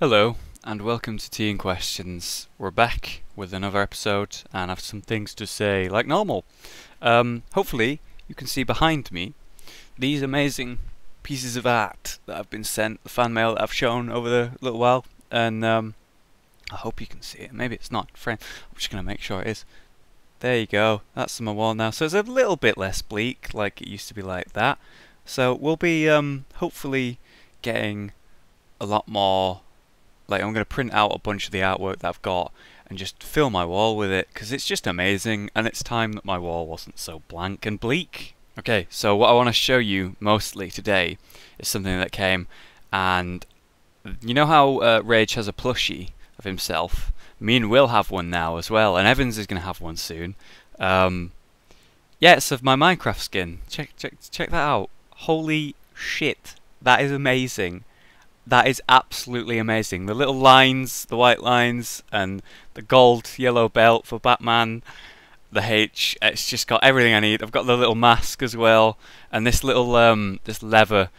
Hello, and welcome to Tea and Questions. We're back with another episode, and I have some things to say, like normal. Hopefully, you can see behind me these amazing pieces of art that have been sent, the fan mail that I've shown over the little while, and I hope you can see it. Maybe it's not. I'm just going to make sure it is. There you go, that's on my wall now. So it's a little bit less bleak, like it used to be like that. So we'll be hopefully getting a lot more. Like, I'm going to print out a bunch of the artwork that I've got and just fill my wall with it, because it's just amazing, and it's time that my wall wasn't so blank and bleak. Okay, so what I want to show you mostly today is something that came, and you know how Rage has a plushie of himself? Me and Will have one now as well, and Evans is going to have one soon. Yeah, it's of my Minecraft skin. Check that out. Holy shit, that is amazing. That is absolutely amazing. The little lines, the white lines, and the gold yellow belt for Batman. The H, it's just got everything I need. I've got the little mask as well, and this little this leather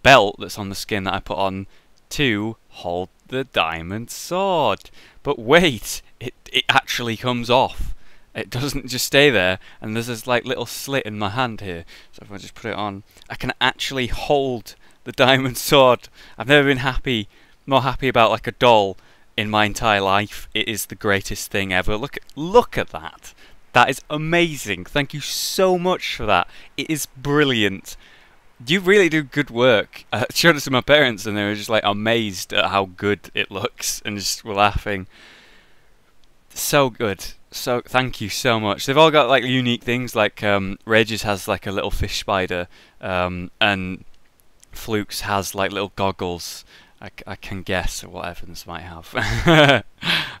belt that's on the skin that I put on to hold the diamond sword. But wait, it actually comes off. It doesn't just stay there, and there's this like little slit in my hand here. So if I just put it on, I can actually hold the diamond sword. I've never been more happy about like a doll in my entire life. It is the greatest thing ever. Look at that. That is amazing. Thank you so much for that. It is brilliant. You really do good work. I showed it to my parents and they were just like amazed at how good it looks and just were laughing. So good. So thank you so much. They've all got like unique things, like Rages has like a little fish spider, and Flukes has like little goggles. I can guess what Evans might have.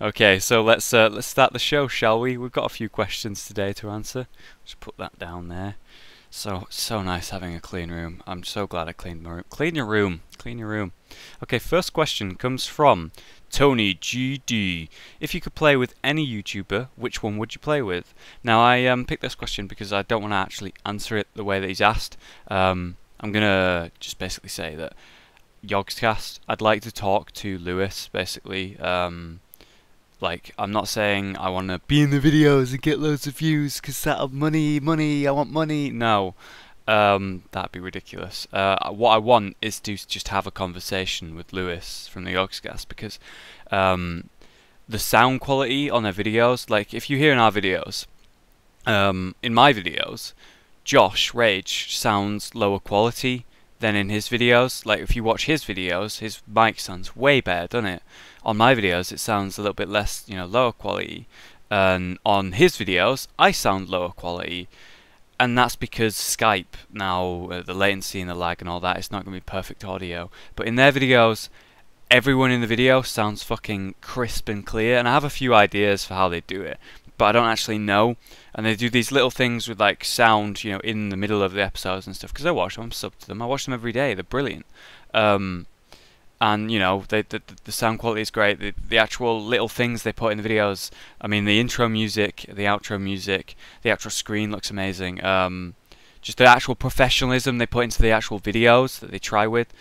Okay, so let's start the show, shall we? We've got a few questions today to answer. Just put that down there. So nice having a clean room. I'm so glad I cleaned my room. Clean your room. Clean your room. Okay, first question comes from Tony GD. If you could play with any YouTuber, which one would you play with? Now I picked this question because I don't want to actually answer it the way that he's asked. I'm gonna just basically say that Yogscast, I'd like to talk to Lewis, basically. Like, I'm not saying I want to be in the videos and get loads of views, because that'll money, I want money. No, that'd be ridiculous. What I want is to just have a conversation with Lewis from the Yogscast, because the sound quality on their videos, like, if you hear in our videos, in my videos, Josh Rage sounds lower quality than in his videos. Like, if you watch his videos, his mic sounds way better, doesn't it? On my videos, it sounds a little bit less, lower quality. And on his videos, I sound lower quality. And that's because Skype, now, the latency and the lag and all that, it's not going to be perfect audio. But in their videos, everyone in the video sounds fucking crisp and clear. And I have a few ideas for how they do it, but I don't actually know. And they do these little things with like sound, in the middle of the episodes and stuff. Because I watch them, I'm sub to them. I watch them every day. They're brilliant. And the sound quality is great. The actual little things they put in the videos. I mean, the intro music, the outro music, the actual screen looks amazing. Just the actual professionalism they put into the actual videos that they try with.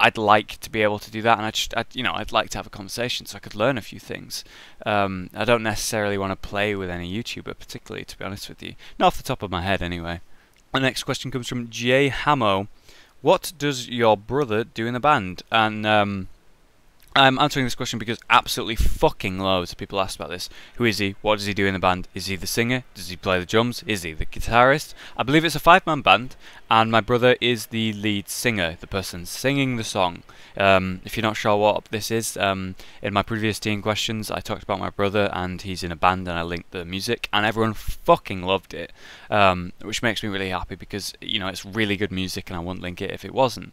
I'd like to be able to do that, and I'd like to have a conversation so I could learn a few things. I don't necessarily want to play with any YouTuber particularly, to be honest with you. Not off the top of my head, anyway. The next question comes from J Hamo. What does your brother do in the band? And I'm answering this question because absolutely fucking loads of people asked about this. Who is he? What does he do in the band? Is he the singer? Does he play the drums? Is he the guitarist? I believe it's a 5-man band, and my brother is the lead singer, the person singing the song. If you're not sure what this is, in my previous Teen Questions, I talked about my brother, and he's in a band, and I linked the music, and everyone fucking loved it, which makes me really happy because, it's really good music, and I wouldn't link it if it wasn't.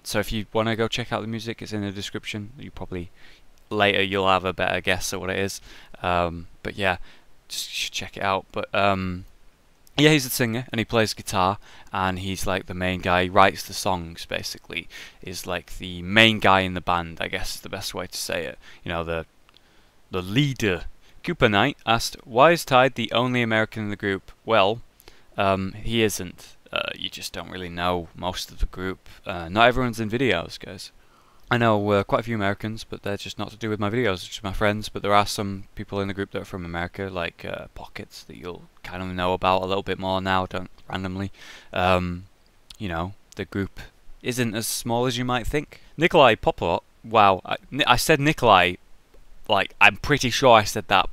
So if you want to go check out the music, it's in the description. Later you'll have a better guess at what it is. But yeah, just check it out. But yeah, he's a singer and he plays guitar, and he's like the main guy. He writes the songs, basically. Is like the main guy in the band, I guess is the best way to say it. The leader. Cooper Knight asked, why is Tide the only American in the group? Well, he isn't. You just don't really know most of the group. Not everyone's in videos, guys. I know quite a few Americans, but they're just not to do with my videos, just my friends. But there are some people in the group that are from America, like Pockets, that you'll kind of know about a little bit more now, don't randomly. You know, the group isn't as small as you might think. Nikolai Popov, wow, I said Nikolai, like, I'm pretty sure I said that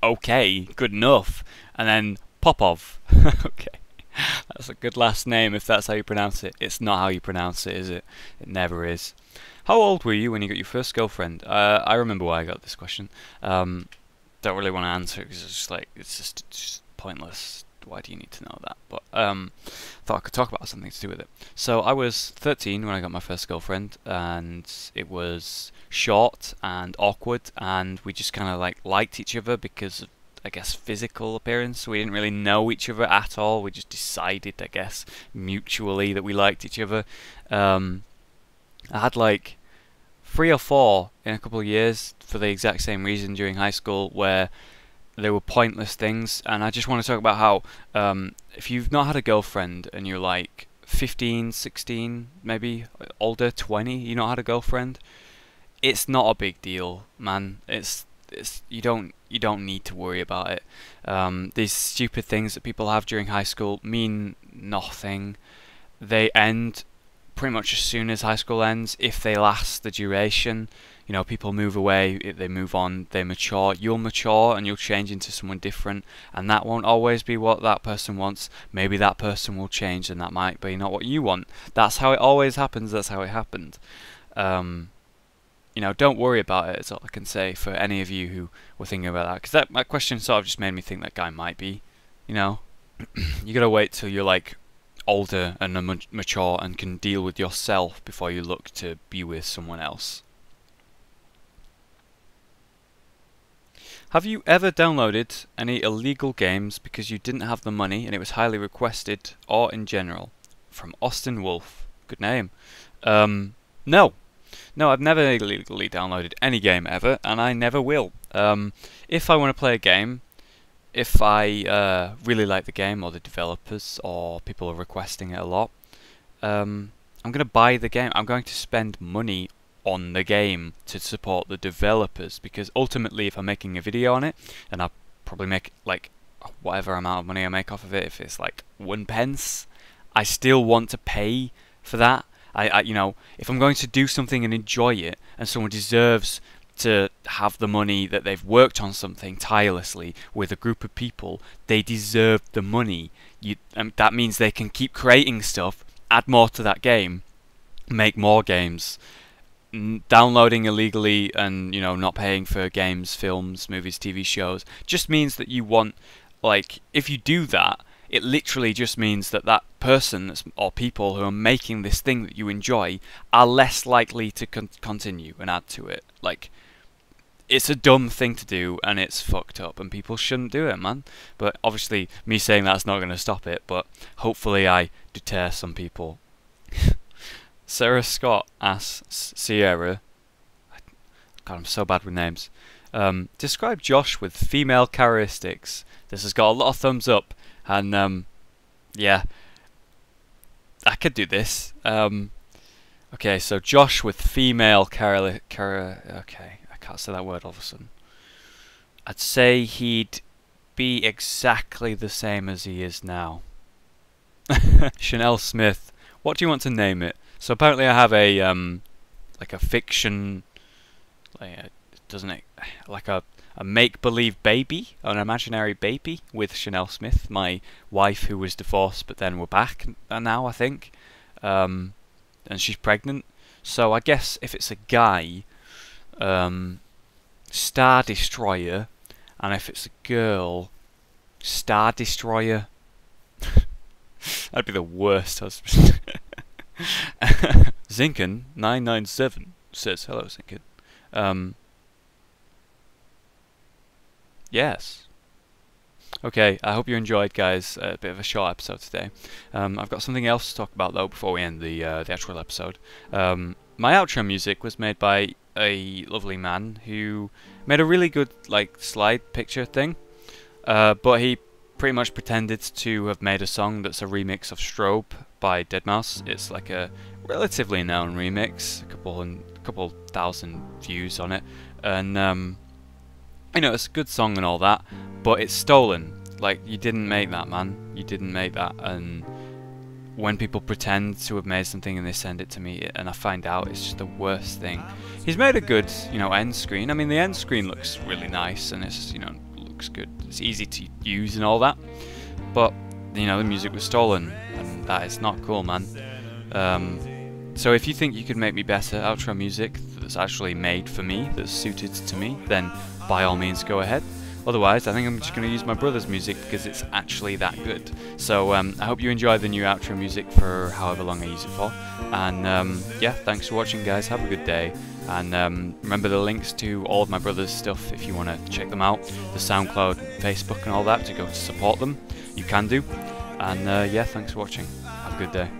okay, good enough. And then Popov, okay. That's a good last name if that's how you pronounce it. It's not how you pronounce it, is it? It never is. How old were you when you got your first girlfriend? I remember why I got this question. Don't really want to answer it because it's just like it's just pointless. Why do you need to know that? But thought I could talk about something to do with it. So I was 13 when I got my first girlfriend, and it was short and awkward, and we just kind of like liked each other because of, I guess, physical appearance. We didn't really know each other at all. We just decided, I guess, mutually that we liked each other. I had like 3 or 4 in a couple of years for the exact same reason during high school, where they were pointless things. And I just want to talk about how if you've not had a girlfriend and you're like 15, 16, maybe older, 20, you not had a girlfriend, it's not a big deal, man. It's you don't need to worry about it. These stupid things that people have during high school mean nothing. They end pretty much as soon as high school ends, if they last the duration. You know, people move away, they move on, they mature. You'll mature and you'll change into someone different, and that won't always be what that person wants. Maybe that person will change and that might be not what you want. That's how it always happens. That's how it happened. You know, don't worry about it, is all I can say for any of you who were thinking about that. Because that question sort of just made me think that guy might be, you know. You gotta wait till you're like older and mature and can deal with yourself before you look to be with someone else. Have you ever downloaded any illegal games because you didn't have the money and it was highly requested, or in general? From Austin Wolf. Good name. No. No, I've never illegally downloaded any game ever, and I never will. If I want to play a game, if I really like the game, or the developers, or people are requesting it a lot, I'm going to buy the game. I'm going to spend money on the game to support the developers, because ultimately if I'm making a video on it, and I probably make like whatever amount of money I make off of it, if it's like 1 pence, I still want to pay for that. You know, if I'm going to do something and enjoy it, and someone deserves to have the money that they've worked on something tirelessly with a group of people, they deserve the money. That means they can keep creating stuff, add more to that game, make more games. Downloading illegally and, you know, not paying for games, films, movies, TV shows just means that you want, like, if you do that, it literally just means that that person or people who are making this thing that you enjoy are less likely to continue and add to it. Like, it's a dumb thing to do, and it's fucked up, and people shouldn't do it, man. But obviously, me saying that's not going to stop it, but hopefully I deter some people. Sarah Scott asks Sierra, God, I'm so bad with names. Describe Josh with female characteristics. This has got a lot of thumbs up, and yeah, I could do this. Okay, so Josh with female okay, I can't say that word all of a sudden. I'd say he'd be exactly the same as he is now. Chanel Smith, what do you want to name it? So apparently I have a like a fiction, doesn't it, like a make-believe baby, an imaginary baby with Chanel Smith, my wife who was divorced but then we're back now, I think, and she's pregnant. So I guess if it's a guy, Star Destroyer, and if it's a girl, Star Destroyer. That'd be the worst husband. Zinken997 says, hello Zinken. Yes. Okay, I hope you enjoyed, guys. A bit of a short episode today. I've got something else to talk about though before we end the actual episode. My outro music was made by a lovely man who made a really good like slide picture thing, but he pretty much pretended to have made a song that's a remix of Strobe by deadmau5. It's like a relatively known remix, a couple thousand views on it, and you know, it's a good song and all that, but it's stolen. Like, you didn't make that, man. You didn't make that. And when people pretend to have made something and they send it to me and I find out, it's just the worst thing. He's made a good, you know, end screen. I mean, the end screen looks really nice and it's, you know, looks good. It's easy to use and all that. But, you know, the music was stolen, and that is not cool, man. So if you think you could make me better outro music that's actually made for me, that's suited to me, then by all means go ahead. Otherwise, I think I'm just going to use my brother's music because it's actually that good. So I hope you enjoy the new outro music for however long I use it for. And yeah, thanks for watching, guys. Have a good day. And remember the links to all of my brother's stuff if you want to check them out. The SoundCloud, Facebook and all that to go to support them. You can do. And yeah, thanks for watching. Have a good day.